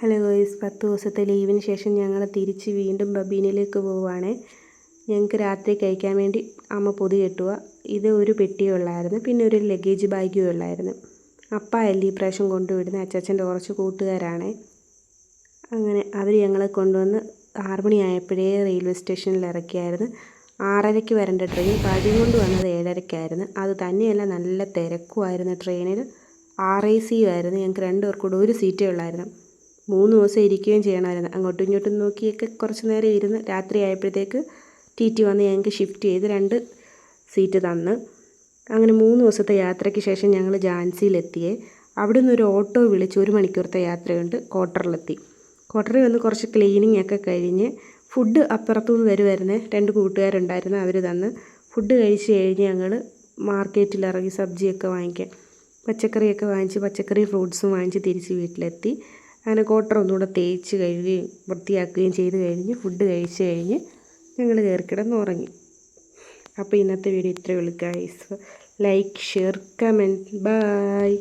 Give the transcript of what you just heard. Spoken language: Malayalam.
ഹലോ ഗൈസ്, 10 ദിവസത്തെ ലീവിന് ശേഷം ഞങ്ങൾ തിരിച്ച് വീണ്ടും ബബീനിലേക്ക് പോവുകയാണ്. ഞങ്ങൾക്ക് രാത്രി കഴിക്കാൻ വേണ്ടി അമ്മ പൊതി കെട്ടുക. ഇത് ഒരു പെട്ടിയേ ഉള്ളായിരുന്നു, പിന്നെ ഒരു ലഗേജ് ബാഗും ഉള്ളായിരുന്നു. അപ്പായല്ലേ ഈ പ്രാവശ്യം കൊണ്ടുവിടുന്നത്. അച്ചാച്ചൻ്റെ കുറച്ച് കൂട്ടുകാരാണ്. അങ്ങനെ അവർ ഞങ്ങളെ കൊണ്ടുവന്ന് 6 മണിയായപ്പോഴേ റെയിൽവേ സ്റ്റേഷനിൽ ഇറക്കിയായിരുന്നു. 6:30 വരേണ്ട ട്രെയിൻ ഭാഗ്യം കൊണ്ട് വന്നത് 7:30-ക്കായിരുന്നു. അത് തന്നെയല്ല, നല്ല തിരക്കുമായിരുന്നു ട്രെയിനിൽ. RAC ആയിരുന്നു. ഞങ്ങൾക്ക് 2 പേർക്കൂടെ ഒരു സീറ്റേ ഉള്ളായിരുന്നു. 3 ദിവസം ഇരിക്കുകയും ചെയ്യണമായിരുന്നു. അങ്ങോട്ടും ഇങ്ങോട്ടും നോക്കിയൊക്കെ കുറച്ച് നേരം ഇരുന്ന് രാത്രി ആയപ്പോഴത്തേക്ക് TT വന്ന് ഞങ്ങൾക്ക് ഷിഫ്റ്റ് ചെയ്ത് 2 സീറ്റ് തന്ന്. അങ്ങനെ 3 ദിവസത്തെ യാത്രയ്ക്ക് ശേഷം ഞങ്ങൾ ഝാൻസിയിലെത്തിയേ. അവിടെ നിന്ന് ഒരു ഓട്ടോ വിളിച്ച് 1 മണിക്കൂറത്തെ യാത്രയുണ്ട് ക്വാർട്ടറിലെത്തി. ക്വാർട്ടറിൽ വന്ന് കുറച്ച് ക്ലീനിങ് ഒക്കെ കഴിഞ്ഞ് ഫുഡ് അപ്പുറത്തുനിന്ന് വരുമായിരുന്നേ. 2 കൂട്ടുകാരുണ്ടായിരുന്നു, അവർ തന്ന്. ഫുഡ് കഴിച്ച് കഴിഞ്ഞ് ഞങ്ങൾ മാർക്കറ്റിലിറങ്ങി സബ്ജിയൊക്കെ വാങ്ങിക്കാൻ, പച്ചക്കറിയൊക്കെ വാങ്ങിച്ച് പച്ചക്കറി ഫ്രൂട്ട്സും വാങ്ങിച്ച് തിരിച്ച് വീട്ടിലെത്തി. അങ്ങനെ ക്വാർട്ടർ ഒന്നുകൂടെ തേച്ച് കഴുകുകയും വൃത്തിയാക്കുകയും ചെയ്ത് കഴിഞ്ഞ് ഫുഡ് കഴിച്ച് കഴിഞ്ഞ് ഞങ്ങൾ കയറി കിടന്നുറങ്ങി. അപ്പോൾ ഇന്നത്തെ വീഡിയോ ഇത്രയേ ഉള്ളൂ guys. Like, share, comment. By.